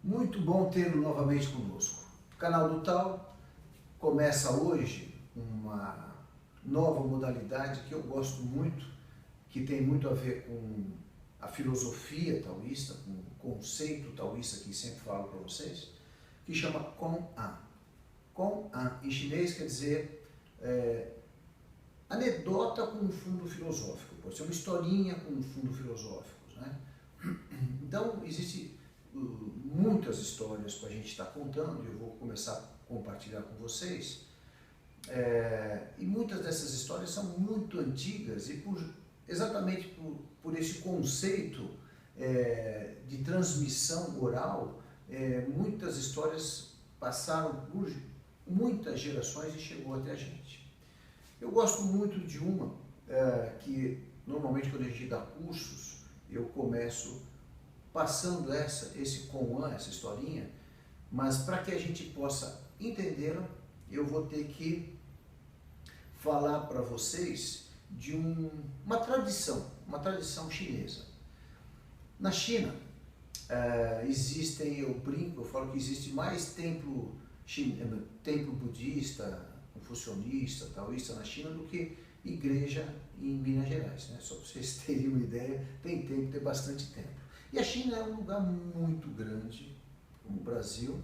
Muito bom tê-lo novamente conosco. O canal do Tao começa hoje uma nova modalidade que eu gosto muito, que tem muito a ver com a filosofia taoísta, com o conceito taoísta que sempre falo para vocês, que chama Kong-an. Kong-an em chinês quer dizer anedota com um fundo filosófico, pode ser uma historinha com um fundo filosófico, né? Então, existem muitas histórias para a gente estar contando, e eu vou começar a compartilhar com vocês, e muitas dessas histórias são muito antigas, e exatamente por esse conceito de transmissão oral, muitas histórias passaram por muitas gerações e chegou até a gente. Eu gosto muito de uma que normalmente quando a gente dá cursos, eu começo passando esse Kong-an, essa historinha, mas para que a gente possa entendê-la, eu vou ter que falar para vocês de uma tradição chinesa. Na China, existem, eu falo que existe mais templo budista, confucionista, taoísta na China do que igreja em Minas Gerais, né? Só para vocês terem uma ideia, tem bastante tempo. E a China é um lugar muito grande, como o Brasil,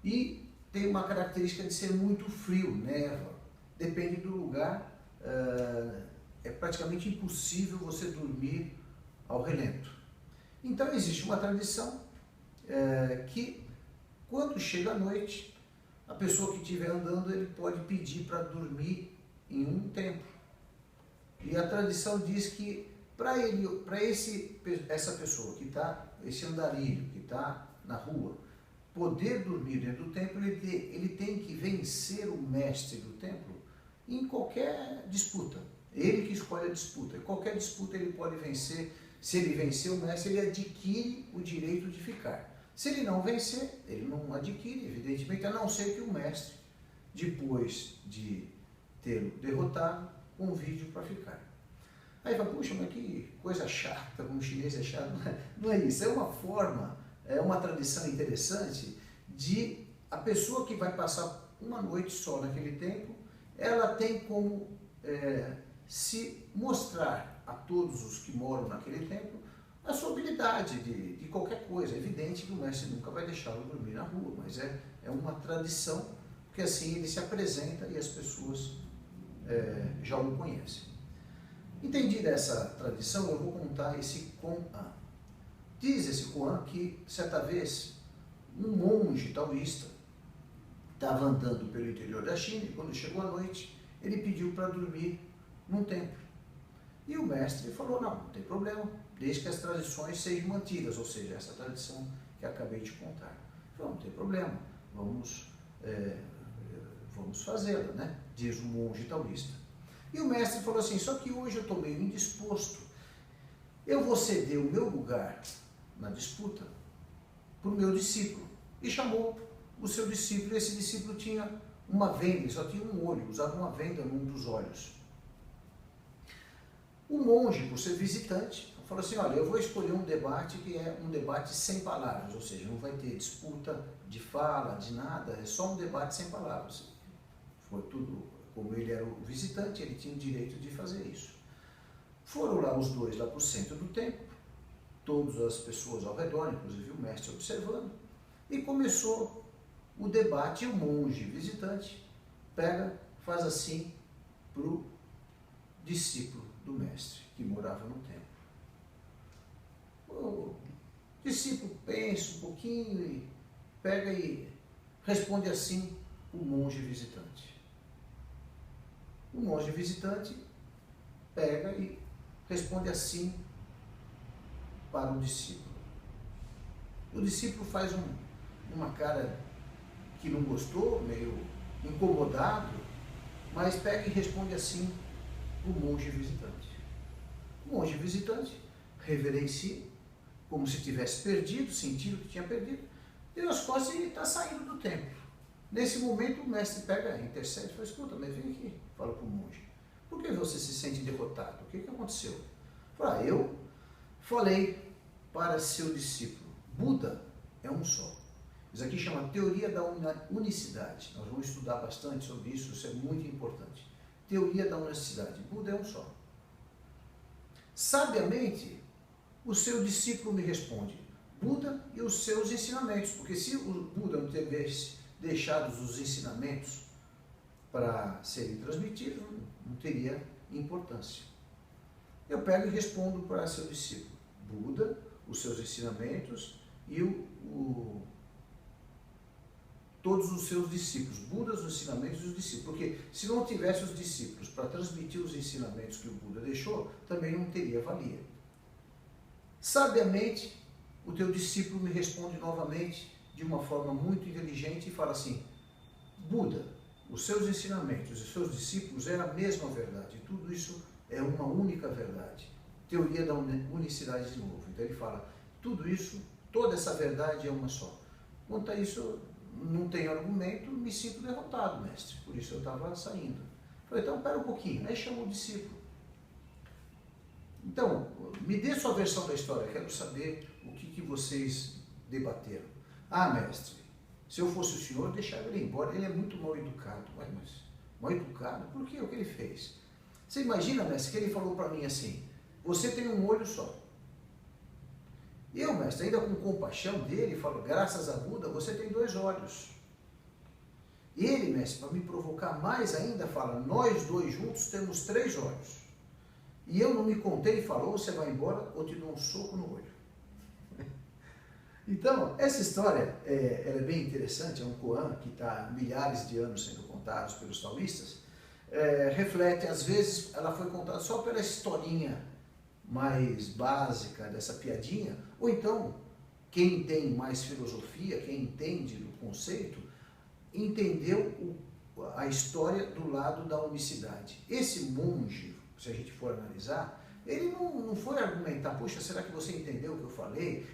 e tem uma característica de ser muito frio, neva. Depende do lugar, é praticamente impossível você dormir ao relento. Então existe uma tradição que quando chega a noite, a pessoa que estiver andando, ele pode pedir para dormir em um templo. E a tradição diz que para essa pessoa que está, esse andarilho que está na rua, poder dormir dentro do templo, ele tem que vencer o mestre do templo em qualquer disputa. Ele que escolhe a disputa. Em qualquer disputa ele pode vencer. Se ele vencer o mestre, ele adquire o direito de ficar. Se ele não vencer, ele não adquire, evidentemente, a não ser que o mestre, depois de tê-lo derrotado, convide para ficar. Aí fala, puxa, mas que coisa chata, como o chinês é chato. Não é isso, é uma forma, é uma tradição interessante de a pessoa que vai passar uma noite só naquele templo, ela tem como se mostrar a todos os que moram naquele templo a sua habilidade de qualquer coisa. É evidente que o mestre nunca vai deixá-lo dormir na rua, mas é uma tradição, porque assim ele se apresenta e as pessoas já o conhecem. Entendida essa tradição, eu vou contar esse Kong-an. Diz esse Kong-an que, certa vez, um monge taoísta estava andando pelo interior da China e, quando chegou a noite, ele pediu para dormir num templo. E o mestre falou, não tem problema, desde que as tradições sejam mantidas, ou seja, essa tradição que acabei de contar. Ele falou, não tem problema, vamos fazê-la, né? Diz o monge taoísta. E o mestre falou assim, só que hoje eu estou meio indisposto, eu vou ceder o meu lugar na disputa para o meu discípulo. E chamou o seu discípulo, e esse discípulo tinha uma venda, ele só tinha um olho, usava uma venda num dos olhos. O monge, por ser visitante, falou assim, olha, eu vou escolher um debate que é um debate sem palavras, ou seja, não vai ter disputa de fala, de nada, é só um debate sem palavras. Foi tudo... Como ele era o visitante, ele tinha o direito de fazer isso. Foram lá os dois, lá para o centro do templo, todas as pessoas ao redor, inclusive o mestre observando, e começou o debate, e o monge visitante faz assim para o discípulo do mestre, que morava no templo. O discípulo pensa um pouquinho e pega e responde assim o monge visitante. O monge visitante pega e responde assim para o discípulo. O discípulo faz uma cara que não gostou, meio incomodado, mas pega e responde assim para o monge visitante. O monge visitante reverencia, como se tivesse perdido, sentindo que tinha perdido, deu as costas e está saindo do templo. Nesse momento o mestre pega, intercede e fala, escuta, mas vem aqui, fala para o monge, por que você se sente derrotado? O que aconteceu? Fala, eu falei para seu discípulo, Buda é um só. Isso aqui chama teoria da unicidade. Nós vamos estudar bastante sobre isso, isso é muito importante. Teoria da unicidade. Buda é um só. Sabiamente, o seu discípulo me responde. Buda e os seus ensinamentos. Porque se o Buda não tivesse deixado os ensinamentos para serem transmitidos, não teria importância. Eu pego e respondo para seu discípulo. Buda, os seus ensinamentos e todos os seus discípulos. Buda, os ensinamentos e os discípulos. Porque se não tivesse os discípulos para transmitir os ensinamentos que o Buda deixou, também não teria valia. Sabiamente, o teu discípulo me responde novamente de uma forma muito inteligente e fala assim: Buda, os seus ensinamentos e os seus discípulos é a mesma verdade. Tudo isso é uma única verdade. Teoria da unicidade de novo. Então ele fala, tudo isso, toda essa verdade é uma só. Quanto a isso, não tenho argumento, me sinto derrotado, mestre. Por isso eu estava saindo. Falei, então, pera um pouquinho. Aí chamou o discípulo. Então, me dê sua versão da história. Quero saber o que vocês debateram. Ah, mestre, se eu fosse o senhor, eu deixava ele embora. Ele é muito mal educado. Ué, mas mal educado? Por quê? O que ele fez? Você imagina, mestre, que ele falou para mim assim, você tem um olho só. Eu, mestre, ainda com compaixão dele, falo, graças a Buda, você tem 2 olhos. Ele, mestre, para me provocar mais ainda, fala, nós 2 juntos temos 3 olhos. E eu não me contei e falou, você vai embora ou te dou um soco no olho. Então, essa história ela é bem interessante, é um koan que está há milhares de anos sendo contados pelos taoístas, reflete, às vezes, ela foi contada só pela historinha mais básica dessa piadinha, ou então, quem tem mais filosofia, quem entende do conceito, entendeu a história do lado da unicidade. Esse monge, se a gente for analisar, ele não foi argumentar, puxa, será que você entendeu o que eu falei?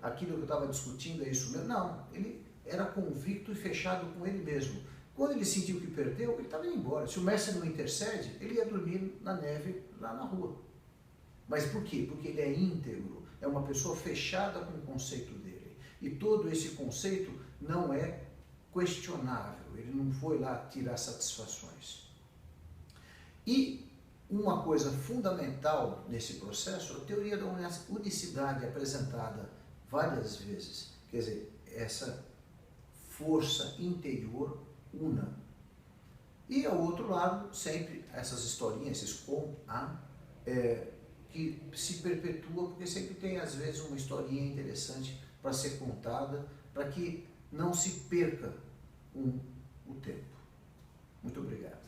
Aquilo que eu estava discutindo é isso mesmo? Não, ele era convicto e fechado com ele mesmo. Quando ele sentiu que perdeu, ele estava indo embora. Se o mestre não intercede, ele ia dormir na neve lá na rua. Mas por quê? Porque ele é íntegro, é uma pessoa fechada com o conceito dele. E todo esse conceito não é questionável, ele não foi lá tirar satisfações. E uma coisa fundamental nesse processo, a teoria da unicidade apresentada várias vezes, quer dizer, essa força interior una. E ao outro lado, sempre essas historinhas, esses que se perpetuam, porque sempre tem às vezes uma historinha interessante para ser contada, para que não se perca o tempo. Muito obrigado.